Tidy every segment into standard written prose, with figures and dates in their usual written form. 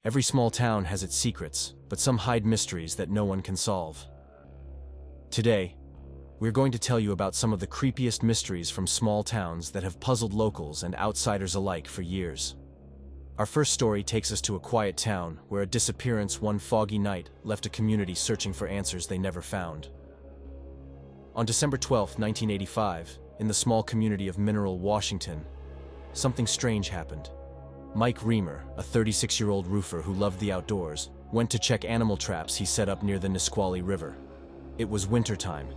Every small town has its secrets, but some hide mysteries that no one can solve. Today, we're going to tell you about some of the creepiest mysteries from small towns that have puzzled locals and outsiders alike for years. Our first story takes us to a quiet town where a disappearance one foggy night left a community searching for answers they never found. On December 12, 1985, in the small community of Mineral, Washington, something strange happened. Mike Reamer, a 36-year-old roofer who loved the outdoors, went to check animal traps he set up near the Nisqually River. It was wintertime.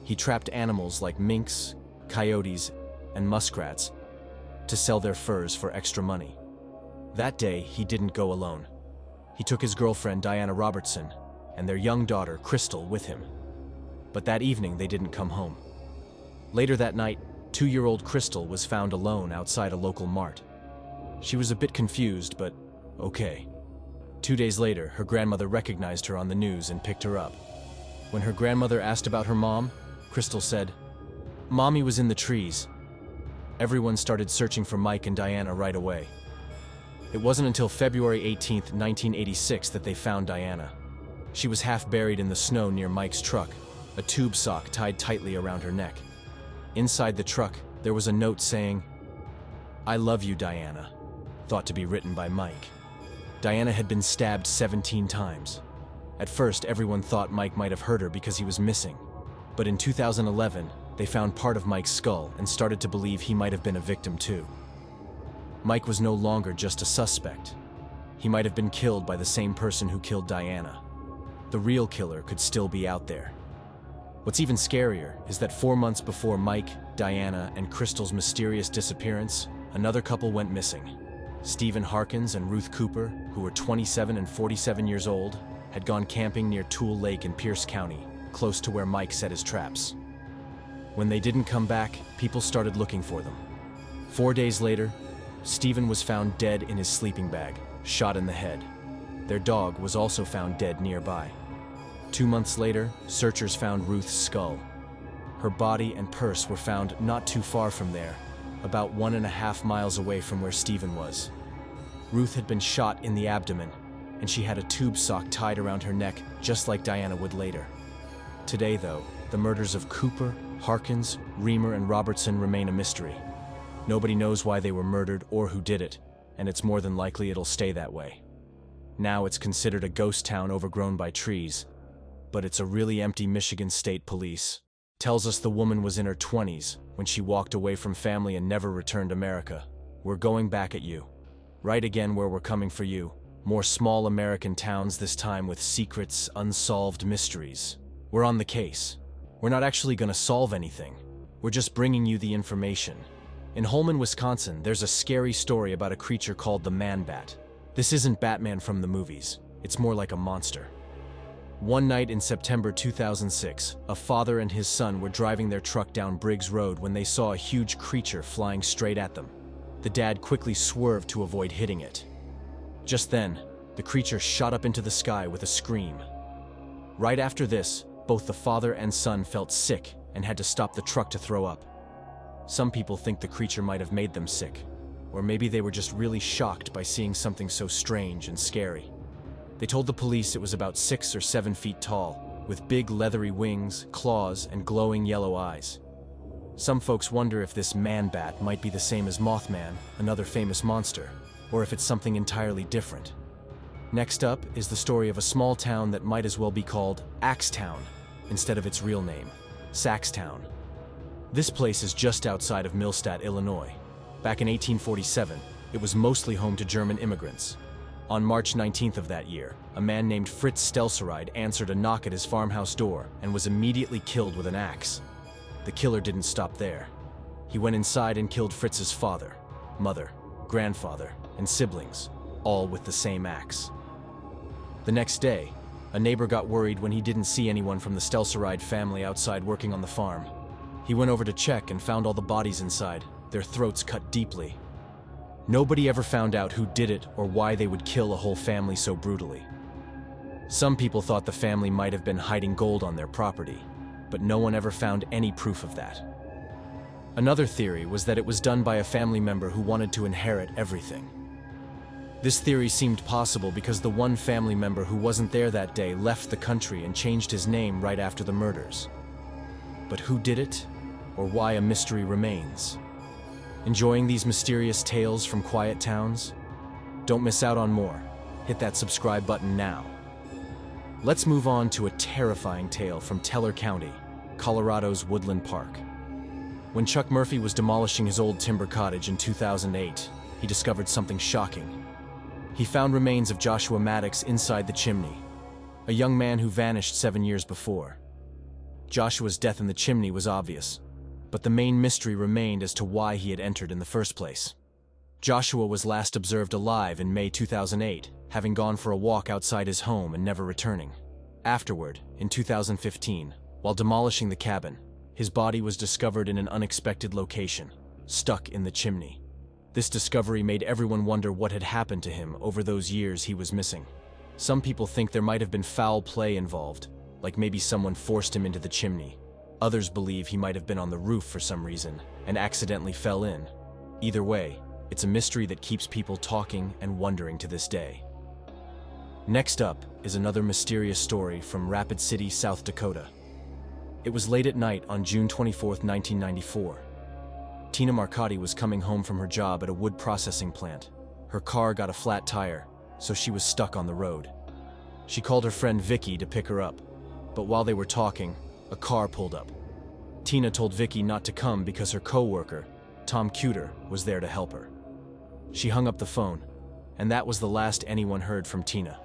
He trapped animals like minks, coyotes, and muskrats to sell their furs for extra money. That day, he didn't go alone. He took his girlfriend, Diana Robertson, and their young daughter, Crystal, with him. But that evening, they didn't come home. Later that night, 2-year-old Crystal was found alone outside a local mart. She was a bit confused, but okay. 2 days later, her grandmother recognized her on the news and picked her up. When her grandmother asked about her mom, Crystal said, "Mommy was in the trees." Everyone started searching for Mike and Diana right away. It wasn't until February 18, 1986 that they found Diana. She was half buried in the snow near Mike's truck, a tube sock tied tightly around her neck. Inside the truck, there was a note saying, "I love you, Diana," thought to be written by Mike. Diana had been stabbed 17 times. At first, everyone thought Mike might have hurt her because he was missing. But in 2011, they found part of Mike's skull and started to believe he might have been a victim too. Mike was no longer just a suspect. He might have been killed by the same person who killed Diana. The real killer could still be out there. What's even scarier is that 4 months before Mike, Diana, and Crystal's mysterious disappearance, another couple went missing. Stephen Harkins and Ruth Cooper, who were 27 and 47 years old, had gone camping near Toole Lake in Pierce County, close to where Mike set his traps. When they didn't come back, people started looking for them. 4 days later, Stephen was found dead in his sleeping bag, shot in the head. Their dog was also found dead nearby. 2 months later, searchers found Ruth's skull. Her body and purse were found not too far from there, about 1.5 miles away from where Stephen was. Ruth had been shot in the abdomen, and she had a tube sock tied around her neck, just like Diana would later. Today, though, the murders of Cooper, Harkins, Reamer, and Robertson remain a mystery. Nobody knows why they were murdered or who did it, and it's more than likely it'll stay that way. Now it's considered a ghost town overgrown by trees, but it's a really empty. Michigan State Police tells us the woman was in her 20s when she walked away from family and never returned to America. We're going back at you. Right again where we're coming for you. More small American towns, this time with secrets, unsolved mysteries. We're on the case. We're not actually going to solve anything. We're just bringing you the information. In Holman, Wisconsin, there's a scary story about a creature called the Man-Bat. This isn't Batman from the movies. It's more like a monster. One night in September 2006, a father and his son were driving their truck down Briggs Road when they saw a huge creature flying straight at them. The dad quickly swerved to avoid hitting it. Just then, the creature shot up into the sky with a scream. Right after this, both the father and son felt sick and had to stop the truck to throw up. Some people think the creature might have made them sick, or maybe they were just really shocked by seeing something so strange and scary. They told the police it was about 6 or 7 feet tall, with big leathery wings, claws, and glowing yellow eyes. Some folks wonder if this Man-Bat might be the same as Mothman, another famous monster, or if it's something entirely different. Next up is the story of a small town that might as well be called Axetown instead of its real name, Saxtown. This place is just outside of Millstadt, Illinois. Back in 1847, it was mostly home to German immigrants. On March 19th of that year, a man named Fritz Stelzeride answered a knock at his farmhouse door and was immediately killed with an axe. The killer didn't stop there. He went inside and killed Fritz's father, mother, grandfather, and siblings, all with the same axe. The next day, a neighbor got worried when he didn't see anyone from the Stelzeride family outside working on the farm. He went over to check and found all the bodies inside, their throats cut deeply. Nobody ever found out who did it or why they would kill a whole family so brutally. Some people thought the family might have been hiding gold on their property, but no one ever found any proof of that. Another theory was that it was done by a family member who wanted to inherit everything. This theory seemed possible because the one family member who wasn't there that day left the country and changed his name right after the murders. But who did it, or why a mystery remains? Enjoying these mysterious tales from quiet towns? Don't miss out on more. Hit that subscribe button now. Let's move on to a terrifying tale from Teller County, Colorado's Woodland Park. When Chuck Murphy was demolishing his old timber cottage in 2008, he discovered something shocking. He found remains of Joshua Maddox inside the chimney, a young man who vanished 7 years before. Joshua's death in the chimney was obvious, but the main mystery remained as to why he had entered in the first place. Joshua was last observed alive in May 2008, having gone for a walk outside his home and never returning. Afterward, in 2015, while demolishing the cabin, his body was discovered in an unexpected location, stuck in the chimney. This discovery made everyone wonder what had happened to him over those years he was missing. Some people think there might have been foul play involved, like maybe someone forced him into the chimney. Others believe he might have been on the roof for some reason and accidentally fell in. Either way, it's a mystery that keeps people talking and wondering to this day. Next up is another mysterious story from Rapid City, South Dakota. It was late at night on June 24, 1994. Tina Marcotti was coming home from her job at a wood processing plant. Her car got a flat tire, so she was stuck on the road. She called her friend Vicky to pick her up, but while they were talking, a car pulled up. Tina told Vicky not to come because her co-worker, Tom Cuter, was there to help her. She hung up the phone, and that was the last anyone heard from Tina.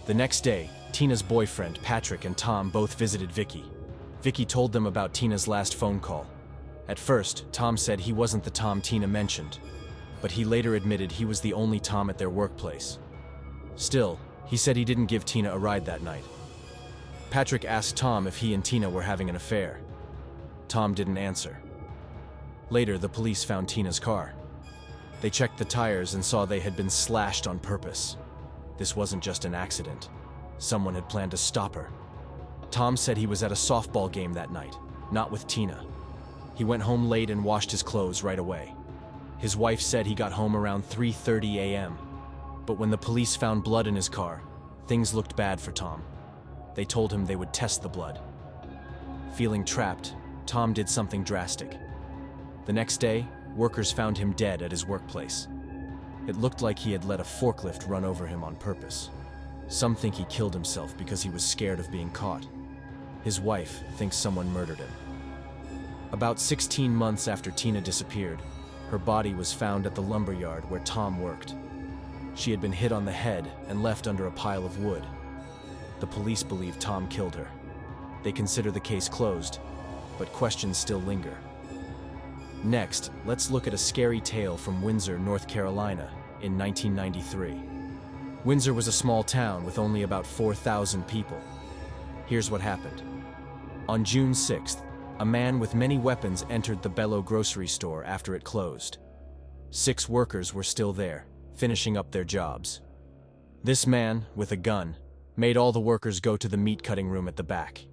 The next day, Tina's boyfriend, Patrick, and Tom both visited Vicky. Vicky told them about Tina's last phone call. At first, Tom said he wasn't the Tom Tina mentioned, but he later admitted he was the only Tom at their workplace. Still, he said he didn't give Tina a ride that night. Patrick asked Tom if he and Tina were having an affair. Tom didn't answer. Later, the police found Tina's car. They checked the tires and saw they had been slashed on purpose. This wasn't just an accident. Someone had planned to stop her. Tom said he was at a softball game that night, not with Tina. He went home late and washed his clothes right away. His wife said he got home around 3:30 a.m. But when the police found blood in his car, things looked bad for Tom. They told him they would test the blood. Feeling trapped, Tom did something drastic. The next day, workers found him dead at his workplace. It looked like he had let a forklift run over him on purpose. Some think he killed himself because he was scared of being caught. His wife thinks someone murdered him. About 16 months after Tina disappeared, her body was found at the lumberyard where Tom worked. She had been hit on the head and left under a pile of wood. The police believe Tom killed her. They consider the case closed, but questions still linger. Next, let's look at a scary tale from Windsor, North Carolina, in 1993. Windsor was a small town with only about 4,000 people. Here's what happened. On June 6th, a man with many weapons entered the Belo grocery store after it closed. 6 workers were still there, finishing up their jobs. This man, with a gun, made all the workers go to the meat cutting room at the back.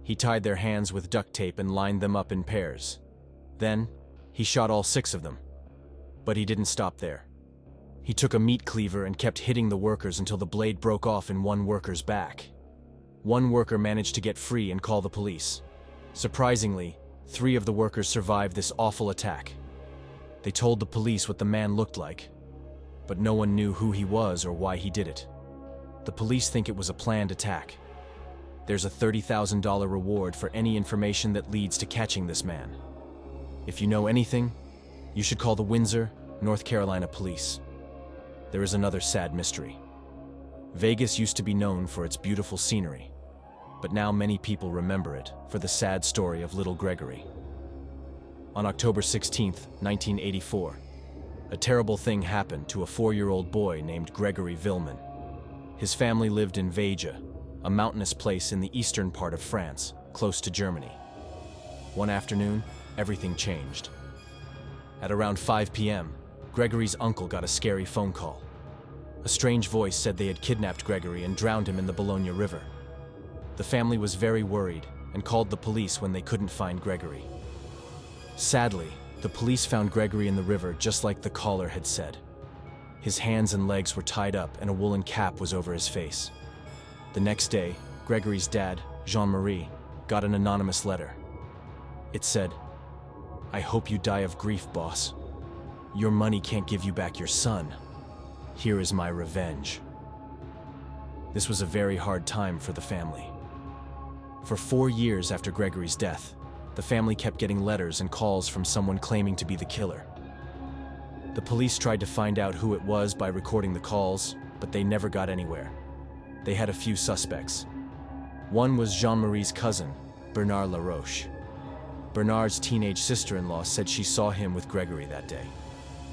He tied their hands with duct tape and lined them up in pairs. Then, he shot all 6 of them. But he didn't stop there. He took a meat cleaver and kept hitting the workers until the blade broke off in one worker's back. One worker managed to get free and call the police. Surprisingly, 3 of the workers survived this awful attack. They told the police what the man looked like, but no one knew who he was or why he did it. The police think it was a planned attack. There's a $30,000 reward for any information that leads to catching this man. If you know anything, you should call the Windsor, North Carolina police. There is another sad mystery. Vegas used to be known for its beautiful scenery, but now many people remember it for the sad story of little Gregory. On October 16, 1984, a terrible thing happened to a 4-year-old boy named Gregory Villman. His family lived in Veja, a mountainous place in the eastern part of France, close to Germany. One afternoon, everything changed. At around 5 p.m., Gregory's uncle got a scary phone call. A strange voice said they had kidnapped Gregory and drowned him in the Bologna River. The family was very worried and called the police when they couldn't find Gregory. Sadly, the police found Gregory in the river just like the caller had said. His hands and legs were tied up and a woolen cap was over his face. The next day, Gregory's dad, Jean-Marie, got an anonymous letter. It said, "I hope you die of grief, boss. Your money can't give you back your son. Here is my revenge." This was a very hard time for the family. For 4 years after Gregory's death, the family kept getting letters and calls from someone claiming to be the killer. The police tried to find out who it was by recording the calls, but they never got anywhere. They had a few suspects. One was Jean-Marie's cousin, Bernard LaRoche. Bernard's teenage sister-in-law said she saw him with Gregory that day.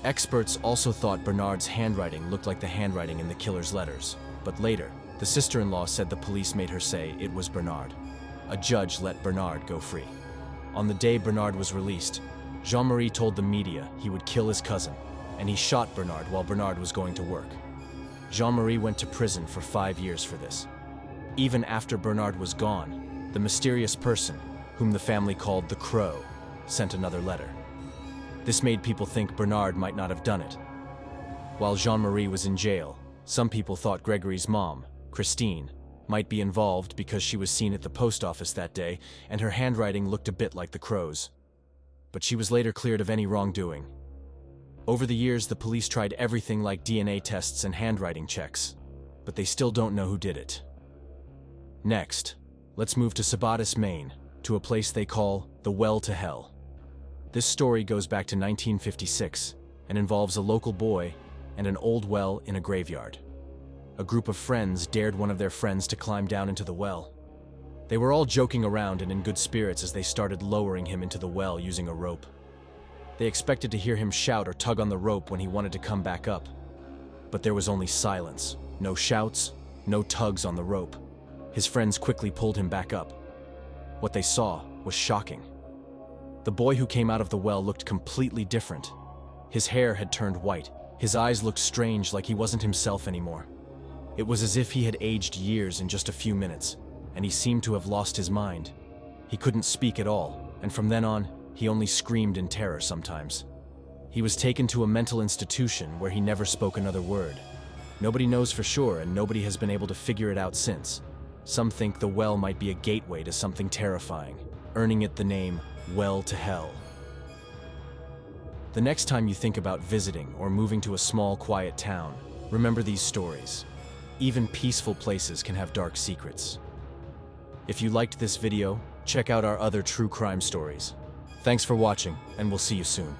Experts also thought Bernard's handwriting looked like the handwriting in the killer's letters, but later, the sister-in-law said the police made her say it was Bernard. A judge let Bernard go free. On the day Bernard was released, Jean-Marie told the media he would kill his cousin, and he shot Bernard while Bernard was going to work. Jean-Marie went to prison for 5 years for this. Even after Bernard was gone, the mysterious person, whom the family called the Crow, sent another letter. This made people think Bernard might not have done it. While Jean-Marie was in jail, some people thought Gregory's mom, Christine, might be involved because she was seen at the post office that day and her handwriting looked a bit like the Crow's. But she was later cleared of any wrongdoing. Over the years, the police tried everything like DNA tests and handwriting checks, but they still don't know who did it. Next, let's move to Sabatis, Maine, to a place they call the Well to Hell. This story goes back to 1956 and involves a local boy and an old well in a graveyard. A group of friends dared one of their friends to climb down into the well. They were all joking around and in good spirits as they started lowering him into the well using a rope. They expected to hear him shout or tug on the rope when he wanted to come back up. But there was only silence, no shouts, no tugs on the rope. His friends quickly pulled him back up. What they saw was shocking. The boy who came out of the well looked completely different. His hair had turned white. His eyes looked strange, like he wasn't himself anymore. It was as if he had aged years in just a few minutes, and he seemed to have lost his mind. He couldn't speak at all, and from then on, he only screamed in terror sometimes. He was taken to a mental institution where he never spoke another word. Nobody knows for sure, and nobody has been able to figure it out since. Some think the well might be a gateway to something terrifying, earning it the name Well to Hell. The next time you think about visiting or moving to a small, quiet town, remember these stories. Even peaceful places can have dark secrets. If you liked this video, check out our other true crime stories. Thanks for watching, and we'll see you soon.